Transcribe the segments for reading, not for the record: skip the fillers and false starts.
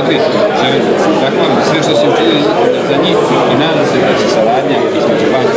unaprijed želim zahvaliti sve što su učinili za njih i nadam se da će saradnja između vas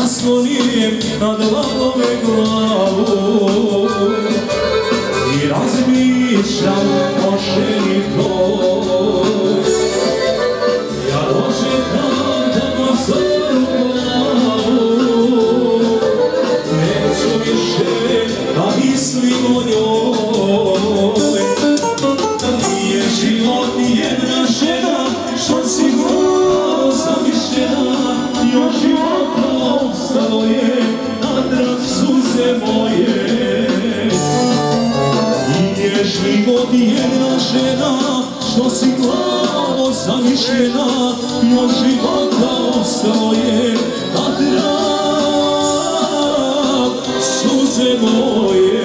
naslonim nad valove glavu i razmišljam o ženi tvoj. Ja dočekam da go zoru glavu, neću si glavo zamišljena, još života ostalo je, a drag suze moje.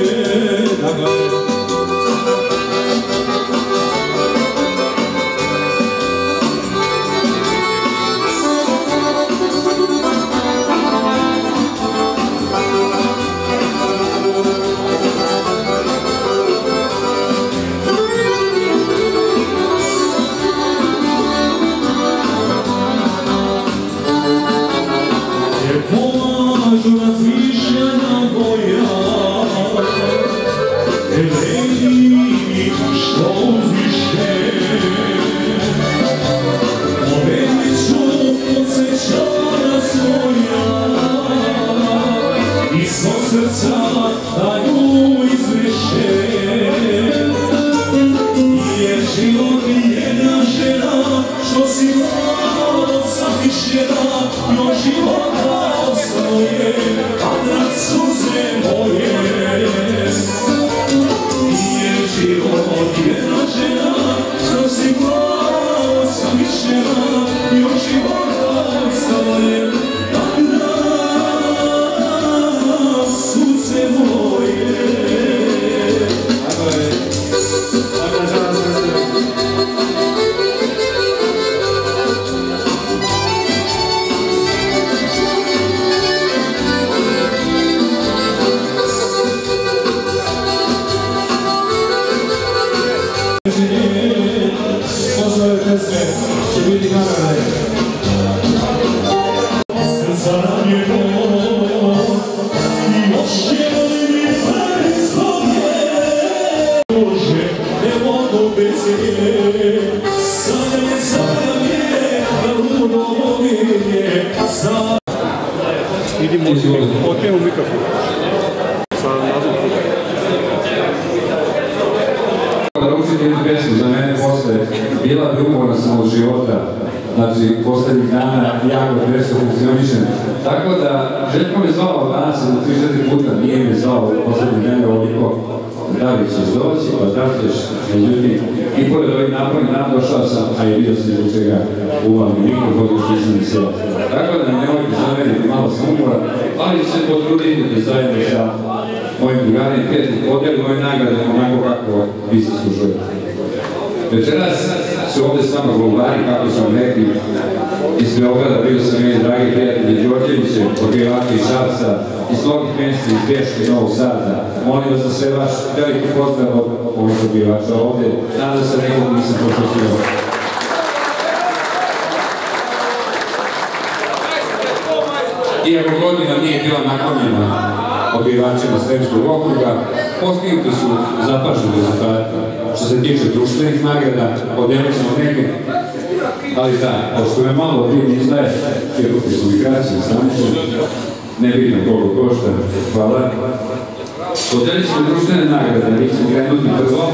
Otmijem u mikrofon. Naučiti jednu pesmu za mene posle bila bi umorna sam od života, znači poslednjih dana jako teško funkcionišem. Tako da Željko me zvao danas na 3-4 puta, nije me zvao poslednjih dana ovoliko da li ćeš doći, pa da ćeš, međutim, i pored ovih napravnih dana došao sam, a i vidio sam zbog čega uvam mikrofon, još nisam ni sve. Tako da nemojte zameriti, malo sam umoran, ali ću se potruditi da zajedno sa mojim drugarima i prijateljima podijeli ove nagrade onako kako vi se služujete. Večeras su ovdje s nama golubari, kako sam rekli, iz Beograda, bio sam meni dragi prijatelji Đorđeviće, odbivači iz Šapca, iz mnogih mjesta, iz Beške i Novog Sada. Molim vas za sve vaš veliki pozdrav od ovih odbivača ovdje. Nadam se nekog nisam propustio. Iako godina nije bila naklonjena odbivačima Sremskog okruga, postignuti su zapaženi rezultati. Što se tiče društvenih nagrada, podelit ćemo neke, ali da, pošto me malo divni izdaje, jer su mi kraći, ne bitno koliko košta, hvala. Podelit ćemo društvene nagrade, mi ćemo krenuti prvo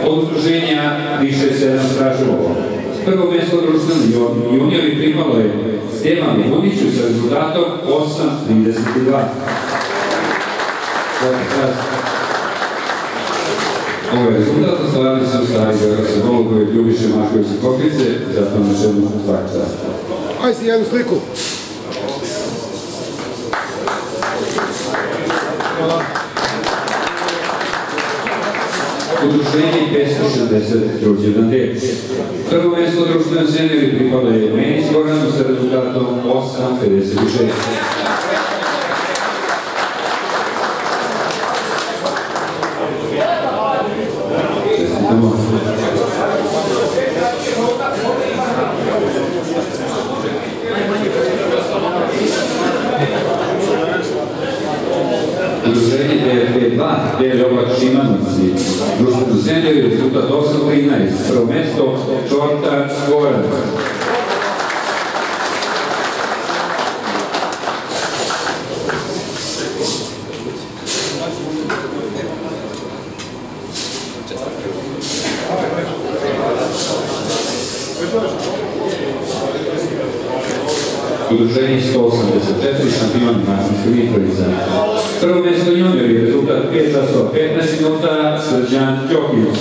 od udruženja Više 7 Stražovo. Prvo mjesto društveni juniori pripalo je Stjevanu Buniću sa rezultatom 8:32. Ovo je rezultat, ostvarili su stari Beogradske golubove Ljubiše Mašković i Kopice, zato na čemu svaka čast. Ajde si jednu sliku. Udruženje 560 Đurđevdan Dec. Prvo mjesto društvene seniori pripalo je Menić Goranu sa rezultatom 8:56. Udruženje DFB2, Deljovac Šimanovci, društveno seniori, rezultat 8:13, prvo mjesto Čorta Gorac. Udruženje 184, šampion Mašinska Mitrovica. Prvo mjesto juniori, rezultat 5 časova 15 minuta, Srđan Đokić.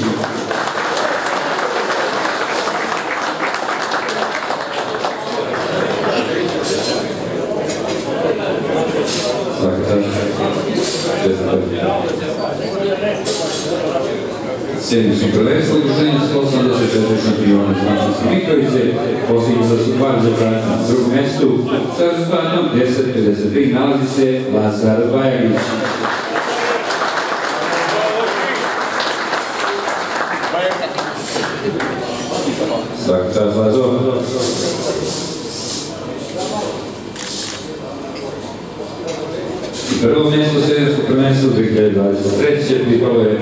Sedmi su prvenstvo udruženja 184 šampiona Zvančanske Mitrovice, postigli su dva rezultata. Na drugom mjestu sa rezultatom 10:53 nalazi se Lazar Bajagić. Svaka čast, Lazo. Prvo mjesto seniorskog prvenstva 2023. pripalo je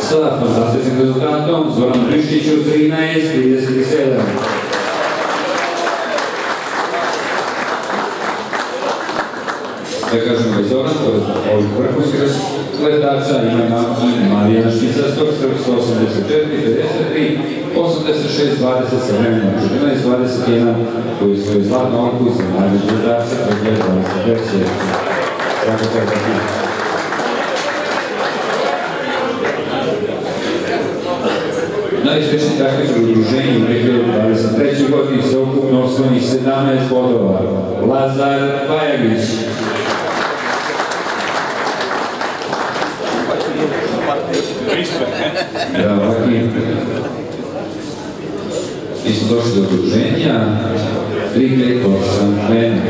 sa fantastičnim rezultatom Zoran Briščiću 13:37. Da kažemo da je Zoran, pored ovih vrhunskih letača, ima i Marijana Švicarskog, 184:53, 86:20 sa vremenom 14:21, koji je svoju zlatnu oku za najbolji letača 2023. Najuspješniji takmičar u udruženju u 2023. godini se ukupno osvojenih 17 bodova. Lazar Bajagić. Da, ovakvi. Mi smo došli do udruženja 3-5-8 mene.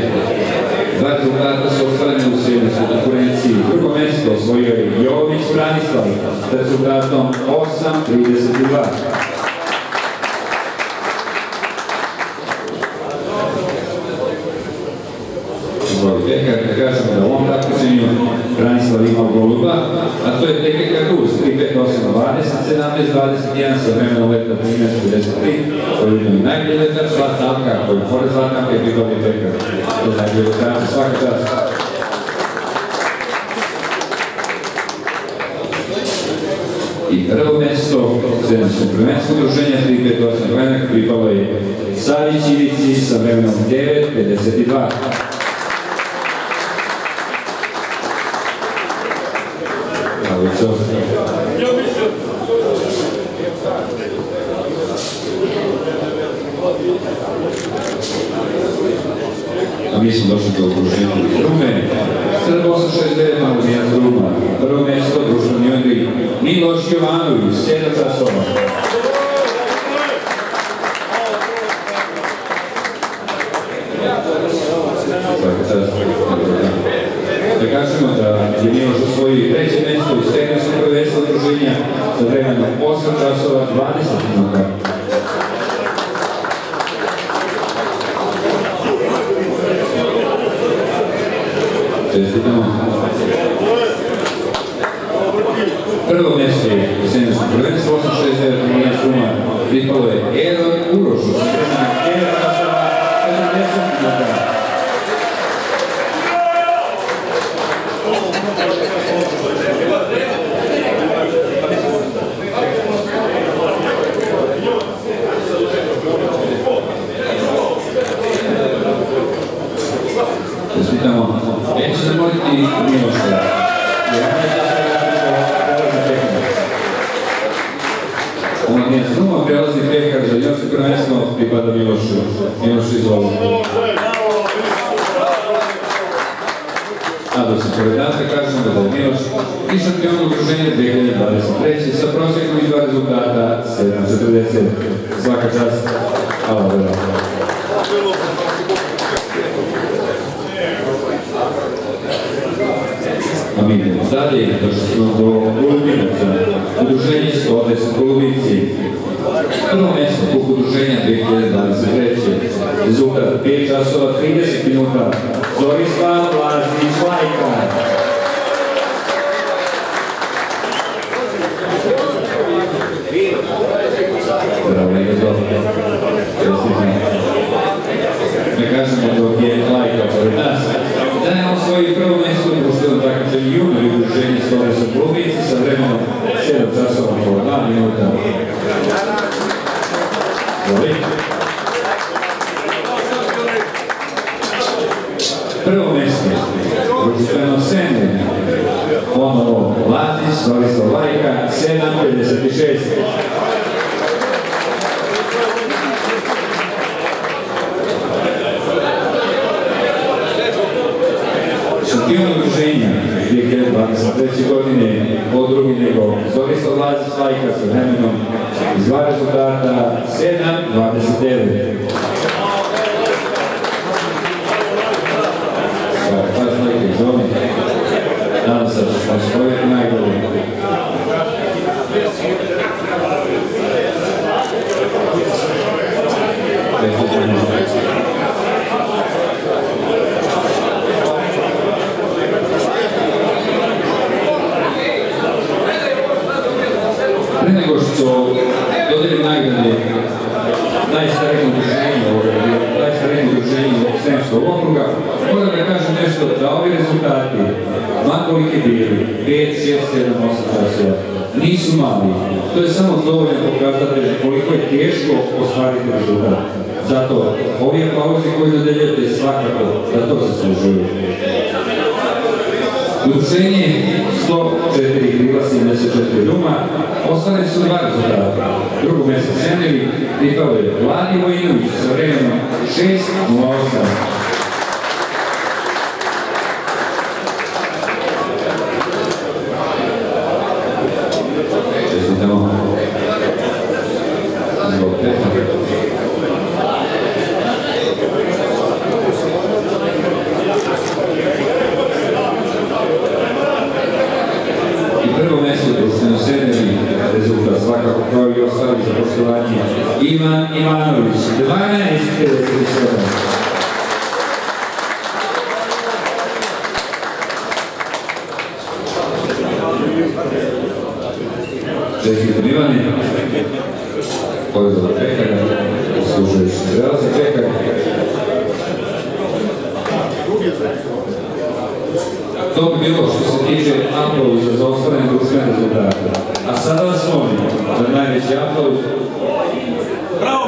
Dva rezultata su ostvareni u seniorskoj konkurenciji. Drugo mjesto osvojio je Jović Branislav s rezultatom 8:32. Da kažemo da u ovom takmičenju Branislav imao goluba, a to je Tekeka Rus 3:5-8-20, 17:21 sa vremenom leta 13:53, koji je imao najbolji letač Zlatanka, koji pored Zlatanka je pripao i Tekak. To je najbolji letač, svaka čast. I prvo mjesto u seniorskog prvenstva udruženja 3:5-8 pripalo je Savić Ivici sa vremenom 9:52. A mi smo došli do okruženja Rume. Srb 869 Magdalena Ruma. Prvo mjesto društveni odri Miloš Jovanović, 7 časova. Da kažemo da je Miloš osvojio treće mjesto u seniorskog prvenstva udruženja sa vremenom 8 časova 20 minuta. Čestitamo. Prvo mjesto u seniorskog prvenstva 869 Magdalena Ruma pripalo je Eroj Urošu sa vremenom 9 časova 70 minuta. Čestitamo. Neću zamoliti Miloša. Magdalena Ruma prelazi pekar za juniorsko prvenstvo, pripada Milošu. Miloš, izvoli. A dok se pored nas da kažemo da je Miloš i šampion udruženja 2023. sa prosjekom iz dva rezultata 7:40. Svaka čast. Hvala vera. A mi idemo dalje, došli smo do Golubinaca, udruženje 110 Golubici. Prvo mjesto kup udruženja 2023. Rezultat 5 časova 30 minuta. Zorislav Lazić Lajka. Bravo, nego dobro. Ne kažemo dok je Lajka pored nas. Dajemo svoje prvo mjesto u poštednom takmičenju junior udruženje 110 Golubici sa vremenom 7 časova po 2 minuta. Zoli. Prvo mjesto, društveno sene, ponovo Lazić, Zorislav Lajka, 7:56. Šampion udruženja 2023. godine od drugi nego Zorislav Lazić Lajka sa vremenom iz dva rezultata 7:29. Lazić Lajka iz zoni. Nadam se da ćeš osvojiti najbolje. Pre nego što dodelim nagrade najstarijem udruženju Sremskog okruga, moram da kažem nešto da ovi rezultati, makoliki bili, 5, 6, 7, 8 časova, nisu mali. To je samo dovoljno pokazatelj koliko je teško ostvariti rezultat. Zato ovi aplauzi koji dodeljujete svakako da to zaslužuju. Udruženje 104 krila 74 ruma, ostvareni su dva rezultata. Drugo mjesto Semljevi pripao je Vladi Vojinović sa vremenom 6:08. Čestitamo. Izvolite. Prvo mjesto društveno sedmeri rezultat svakako kao i ostali za poštovanje Ivan Ivanović 12:57. Čestitam Ivane, pozdrav pekara, uslužuješ prelazi pekar. To bi bilo što se tiče aplauza za ostvarene društvene rezultate. A sada vas molim da najveći aplauz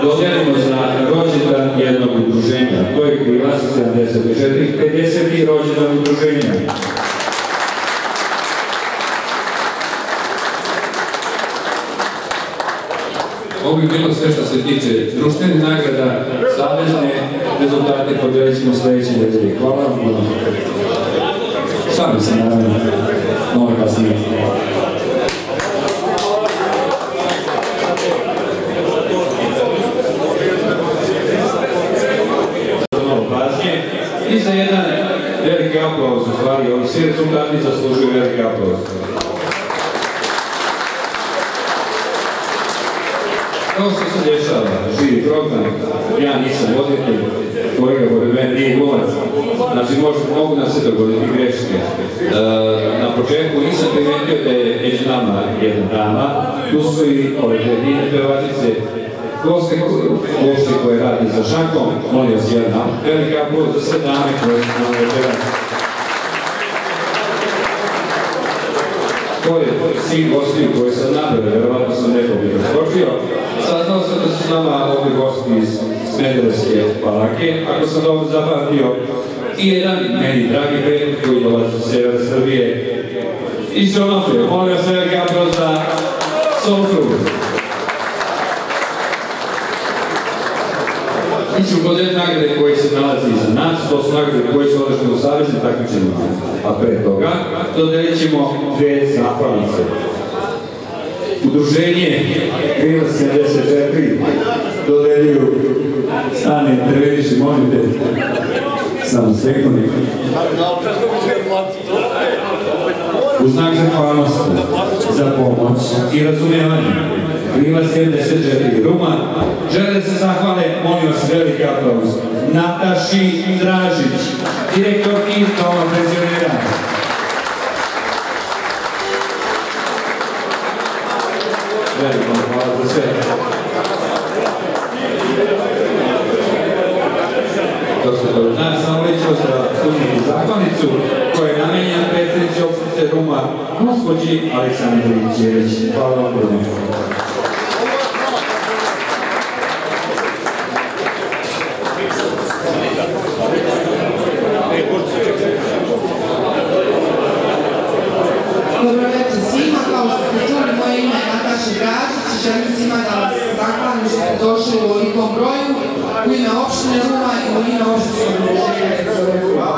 dodijelimo za rođendan jednog udruženja. To je Krilac 74, 50. rođendan udruženja. Ovo bi bilo sve što se tiče društvenih nagrada, savezne rezultate podijelit ćemo sljedeće nedelje. Hvala vam puno. Šalim se naravno, malo kasnije. Malo pažnje i za jedan veliki aplauz, u stvari, ovi svi rezultati zaslužuju veliki aplauz. Kao što se dešava, živi program, ja nisam odvjetnik, kolega pored mene nije glumac, znači mogu nam se dogoditi greške. Na početku nisam primetio da je među nama jedna dama, tu su i ove dvije pevačice, goste koje radi za šankom, molim vas jedna velika aplauz za sve dame koje su nam večeras. To je sin gostiju koji sam nabrao, verovatno sam nekog i preskočio. Saznao sam da su s nama ovdje gosti iz Smederevske Palanke, ako sam dobro zapamtio, i jedan meni dragi prijatelj koji dolazi iz severa Srbije, iz Žonofije. Molim vas veliki aplauz za Sofru. Mi ćemo podeliti nagrade koje se nalazi iza nas, to su nagrade koje su održane u saveznim takmičenjima. A pre toga dodelit ćemo dve zahvalnice. Udruženje Krila 74 dodeljuju Stane interveniš i molim te samo sekundu. U znak zahvalnosti za pomoć i razumijevanje Krila 74 Ruma žele da se zahvale, molim vas veliki aplauz, Nataši Dražić, direktorki Doma penzionera. Veliko hvala za sve. Nas sam uvećao za služiti zahvalnicu koja je namenjena predsjednici opštine Ruma, gospođi Aleksandri Đerić. Hvala vam puno. Dobro večer svima, kao što ste čuli, moje ime je Nataša Dražić i želim svima da vas zahvalim što ste došli u ovolikom broju, u ime opštine Ruma i u ime opštinskog udruženja Ruma.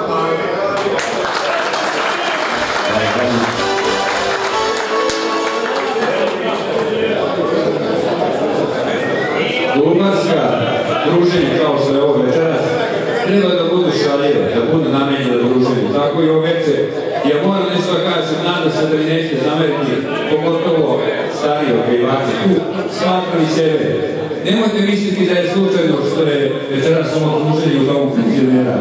Ja moram nešto kažem, nadam se da mi nećete zameriti, pogotovo stariji opevači, tu smatram i sebe. Nemojte misliti da je slučajno što je večeras ovo druženje u domu funkcionera.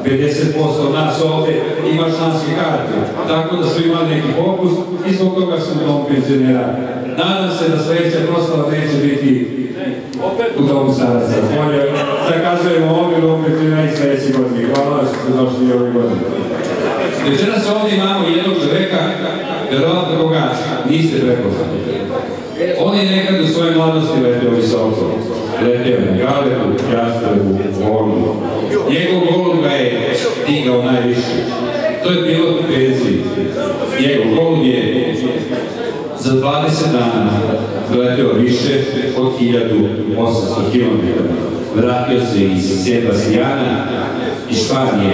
50% nas ovdje ima članske karte, tako da su imali neki popust i zbog toga su u domu funkcionera. Nadam se da sljedeća proslava neće biti u domu Staraca. Zakazujemo ovdje u domu funkcionera i sljedeći godini. Hvala što ste došli ovdje godine. Večeras ovdje imamo jednog čovjeka, vjerovatno koga niste prepoznali. On je nekad u svojoj mladosti letio visoko. Letio na Galebu, Jastarebu, Orlu. Njegov golub ga je digao najviše. To je bilo u penziji. Njegov golub je za 20 dana letio više od 1800 km. Vratio se iz Sebastijana iz Španije.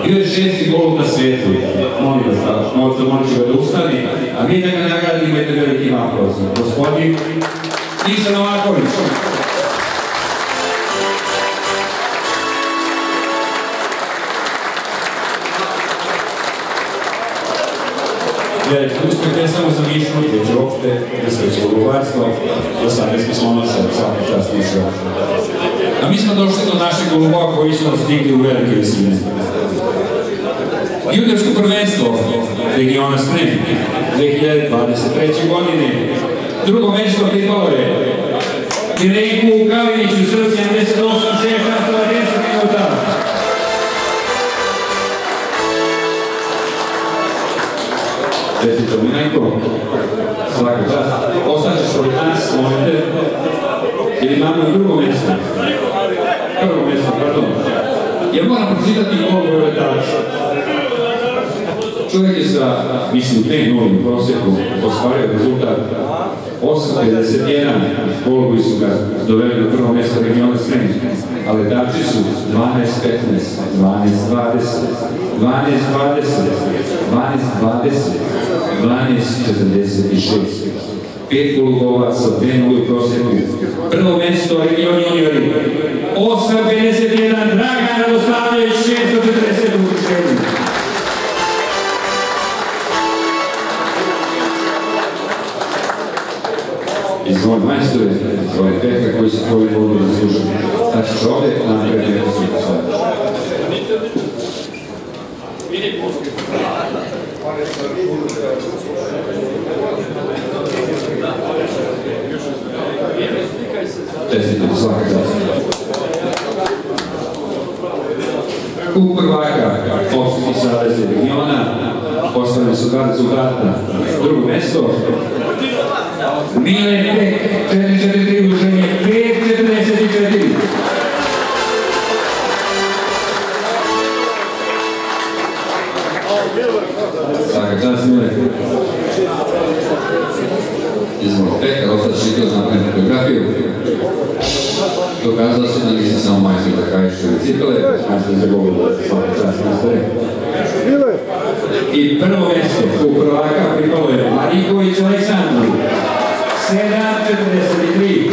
Bio je 6. golub na svijetu. Molim vas, možda moći ga da ustani, a mi da ga nagradimo jednim velikim aplauzom. Gospodin Miša Novaković. Uspjeh ne samo za Mišu, već uopšte Krstevsko golubarstvo, do sada smo nošali, svaka čast Miša. A mi smo došli do našeg golubova koji su nas stigli u velike visine. Juniorsko prvenstvo regiona Srem 2023. godine. Drugo mjesto pripalo je Milenku Kaliniću, Srb 78, 6 časova, 10 minuta. Čestito Milenko, svaka čast. Ostaćeš kod nas, možete, jer imamo i drugo mjesto. Prvo mjesto, pardon. Ja moram pročitati gol Vojvodača. Čovjek je sa, mislim, 5-0 prosjeku ostvario rezultat 8.51, gol koji su ga doveli do prvo mjesto regiona Srem. Ali dači su 12.15, 12.20, 12.20, 12.20, 12.46. 5 golubova sa 2-0 prosjeku. Prvo mjesto region juniori. 8.51, Dragan Radoslavljević, 640 u uvrštenju. Izvoli majstore, izvoli Petra koji su tvoji vodu zaslužili. Stačiš ovdje, napred neko su postaviti. Čestite, svaka čast. U prvaka, Opštinski savez regiona, postavljeni su dva rezultata. Drugo mjesto, Milen Pek, 4-4-3 udruženje, 5-44. Svaka čast, Milen. Izvoli Pek, ostati šikao na fotografiju. Dokazao se da nisi samo majstor da kažeš u cipele, majstor za govor, svaka čast, majstore. I prvo mjesto u prvaka pripalo je Marinković Aleksandru, 7.43.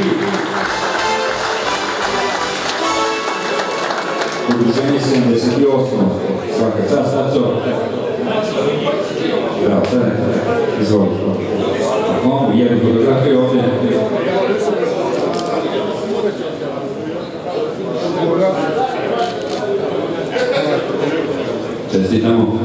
Udruženje 78. Svaka čast, Aco. Bravo, sve. Izvoli. Imamo jednu fotografiju ovdje. Čestitamo.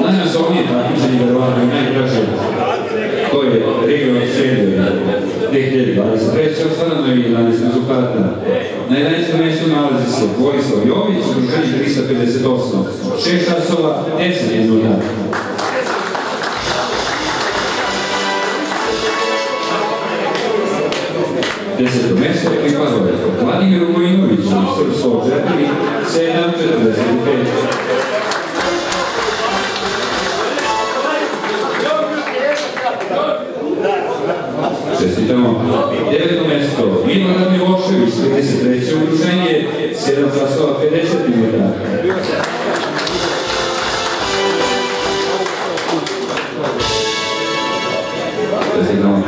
Najmasovnije takmičenje verovatno i najdraže. To je region Srednje 2023. Ostvarano je 11 rezultata. Na 11. mjestu nalazi se Borislav Jović, udruženje 358. 6 časova, 10 minuta. Deseto mjesto pripadalo je Vladimiru Vojinoviću, Srpskog 4, 7.45. Čestitamo. 9. mjesto Milorad Milošević, 33. udruženje, 7 časova 50 minuta. Čestitamo.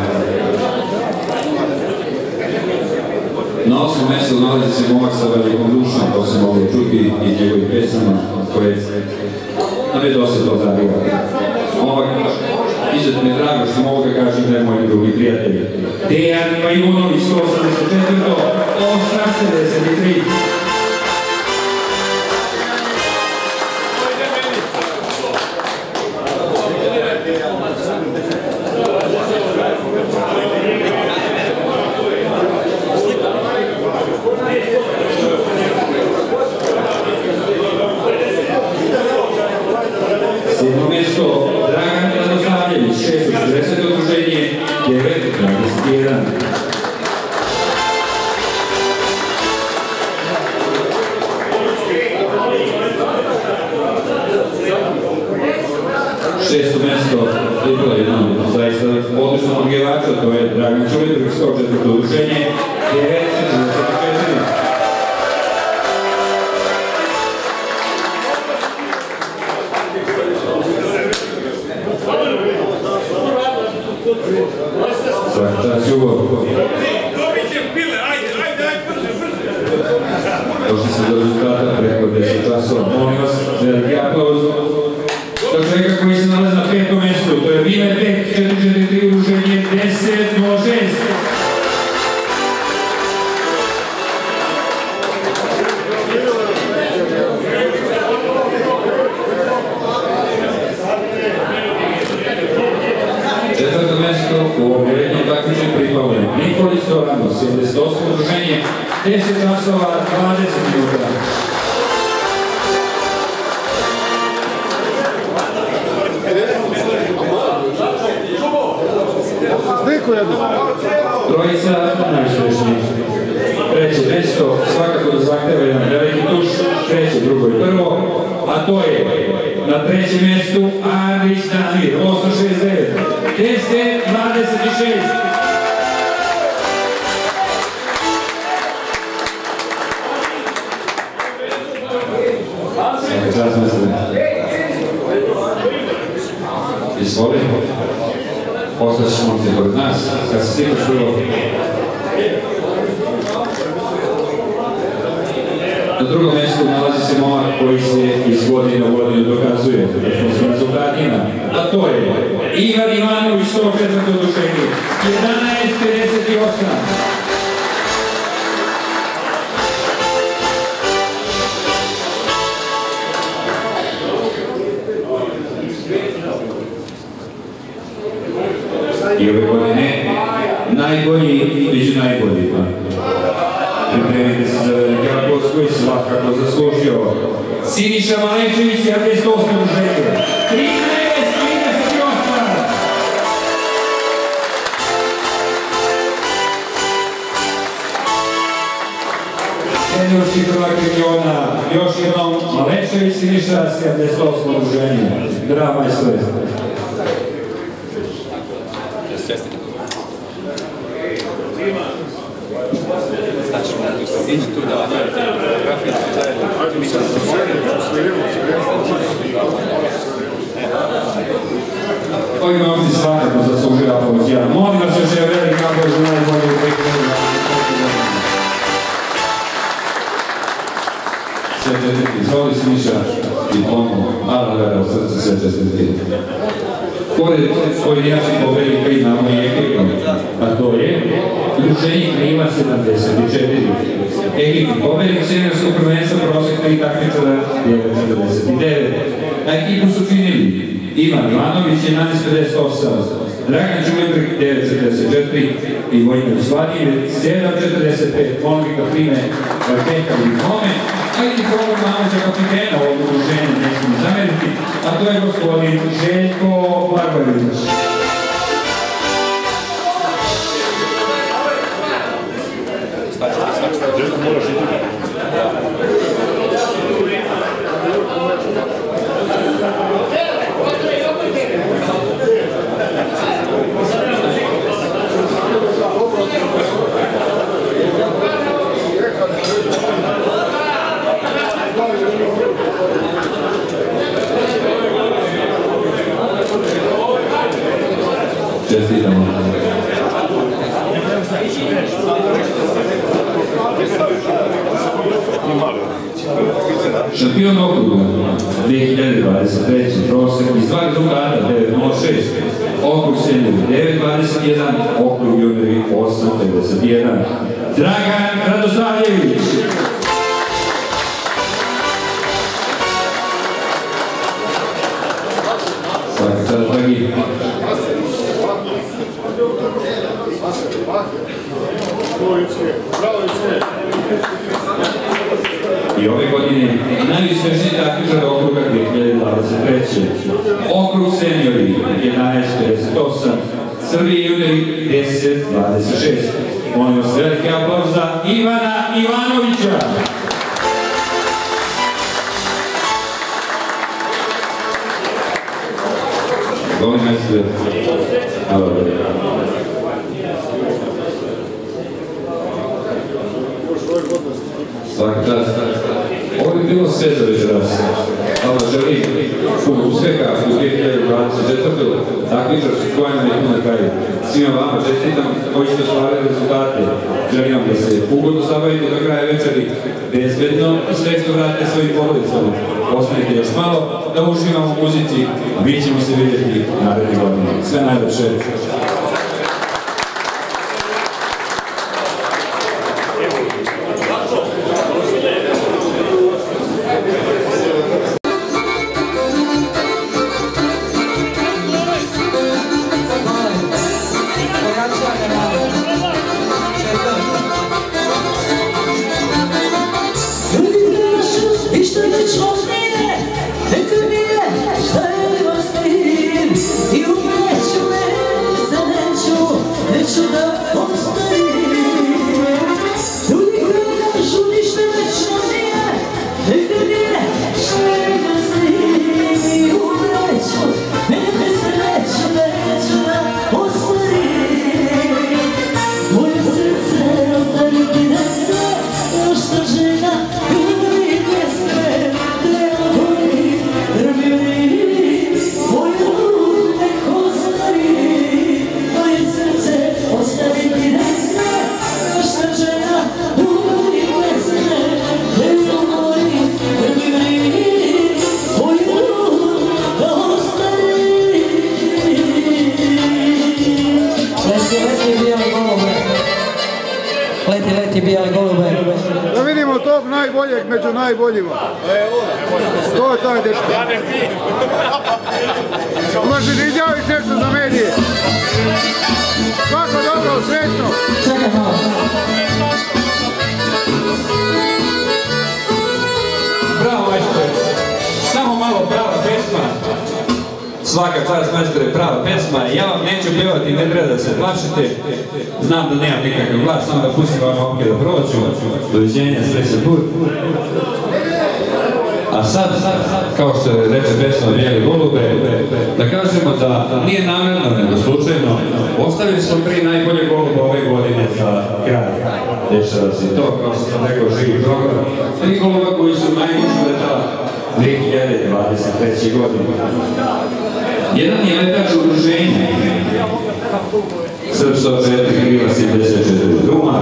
Na 8. mjestu nalazi se momak sa velikom dušom, to se moglo čuti i njegovih pesama koje nam je dosta to zabiva. Momak, izuzetno mi je drago što mogu ga kažem da je moj drugi prijatelj. Dejan Majmunović, 184. 83. Sedmo mjesto Dragan Radoslavljević, 640. udruženje, 9.21. Šesto mjesto pripalo jednom zaista odličnom orgevača, to je Dragan Čulibrk, 104. udruženje, 9.44. Svaki čas Ljubo. Došli se do rezultata preko 10 časova. Molim vas, veliki aplauz za čovjeka koji se nalazi na 5. mjestu. To je Vime Bek, 443 udruženje, 10.06. Četvrto mjesto u objerednjem takmičenju pripalo je Nikolić Zorano, 78. udruženje, 10 časova, 20 minuta. Trojica najuspešnijih. Treće mjesto svakako da zahteva jedan veliki tuš, treće, drugo i prvo, a to je na trećem mjestu Andrić Damir, 869, 10.26. Svaka čast mestre. Izvoli. Ostaćeš momci pored nas, kad se stipaš prvo. Na drugom mjestu nalazi se momak koji se iz godine u godinu dokazuje, da smo s rezultatima, a to je Ivan Ivanović, 104. udruženje, 11.58. I ove godine najbolji među najboljima. Pripremite se za veliki aplauz koji se svakako zaslužio. Siniša Malečević, 78. udruženje, 13.38. Seniorski prvak regiona, još jednom Malečević, Siniša, 78. udruženje. Bravo majstore. Ići tu da napravite fotografiju zajedno. Ovi momci svakako zaslužuju aplauz. Ja molim vas još je veliki aplauz za najbolje u prekrenu. Sve četvrti, izvoli Siniša i ono, mala vera u srcu sve četvrti. Pored pojedinačnih pobednika imamo i ekipa, a to je udruženje Klima 74. Ekipi pobednik seniorskog prvenstva prosjek 3 takmičara 9.49. A ekipu su činili Ivan Ivanović 11.58, Dragan Čulibrk 9.44 i Vojinović Vladimir 7.45. Molim ga prime Peka i Kome, a i program malo za kapitena ovog udruženja ne smije zameriti, a to je gospodin Željko Barbarović. Željko moraš i drugi. Čestitamo. Šampion okruga 2023. prosek iz dva rezultata 9.06, okrug senior 9.21, okrug juniori 8.51. Dragan Radosavljević. Svaka čast, dragi. I ove godine najuspešniji takmičar okruga 2023. Okrug seniori 11.58, Srbiji juniori 10.26. Molim vas veliki aplauz za Ivana Ivanovića. Govorim mjesto. Svaki čast. Ovo je bilo sve za večeras. Ali želim puno uspjeha u 2024. takmičarskoj kojima je na kraju. Svima vama čestitam koji ste ostvarili rezultate. Želim vam da se ugodno zabavite do kraja večeri, bezbedno i srećno vratite svojim porodicama. Ostanite još malo da uživamo u muzici, a mi ćemo se vidjeti naredne godine. Sve najlepše. Da vidimo tog najboljeg među najboljima. To je taj dečko. Može da izjaviš nešto za medije. Svako dobro, srećno. Čekaj malo. Bravo, majstore. Samo malo prava pesma. Svaka čast, majstore, prava pesma. Ja vam neću pjevati, ne treba da se plašite. Znam da nemam nikakav glas, samo da pustim vam opke da prođu. Doviđenja, srećan put. A sad, kao što reče pesma Bijeli golube, da kažemo da nije namjerno, nego slučajno, ostavili smo 3 najbolje golube ove godine za kraj. Dešava se to, kao što sam rekao, živi program. 3 goluba koji su najviše letala 2023. godine. Jedan je letač udruženja, Srpsko 4 krila 74 Druma,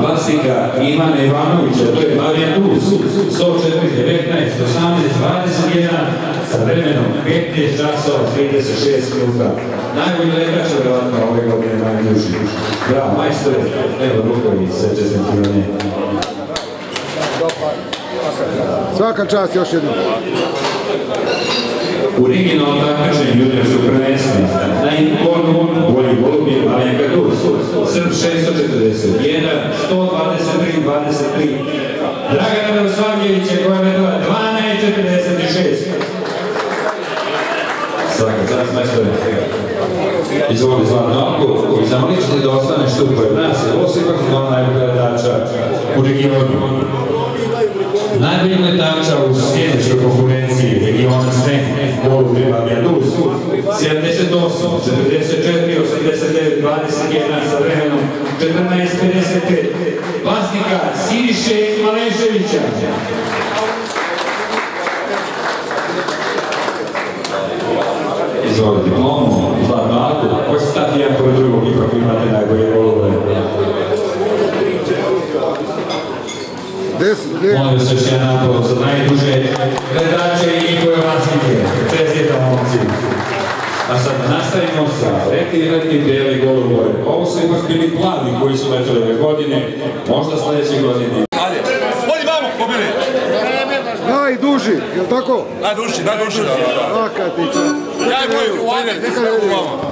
vlasnika Ivana Ivanovića, to je Marijan Dus, 104, 19, 18, 21, sa vremenom 15 časova, 36 minuta. Najbolji letač je vjerovatno ove godine najduži. Bravo, majstore, evo Ruković, sve čestitivanje. Svaka čast još jednom. U originalnom takmičenju juniorskog prvenstva na Inkornu bolji golubje Marijan Dus, Srb 641, 123-23. Dragana Radosavljevića koja je medala 12.46. Svaka čast, majstore. Izvoli Zlatno Alku, koji samo lični da ostaneš tu pored nas, jer ovo se ipak znao najbolj gledača u regionu. Najboljeg letača u sjedičkoj konkurenciji regiona Srem, golub je Marijan Dus, 78, 44, 89, 21 sa vremenom 14.55. Vlasnika Siniše Maleševića. Izvoli diplomu, Zlatno Alku, koji se stati jedan pored drugog, ipak imate najbolje golube. Molim se još jedan aplauz za najduže gledače i njihove vlasnike. Čestitam momci. A sad nastavimo sa letni bijeli golubove. Ovo su ipak bili plavi koji su letali ove godine, možda sledeće godine. Ajde, bolji vamo, pobili! Najduži, je li tako? Najduži, da. Akatica. Ja i moju, trener, ti sve u vama.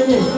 Ajde.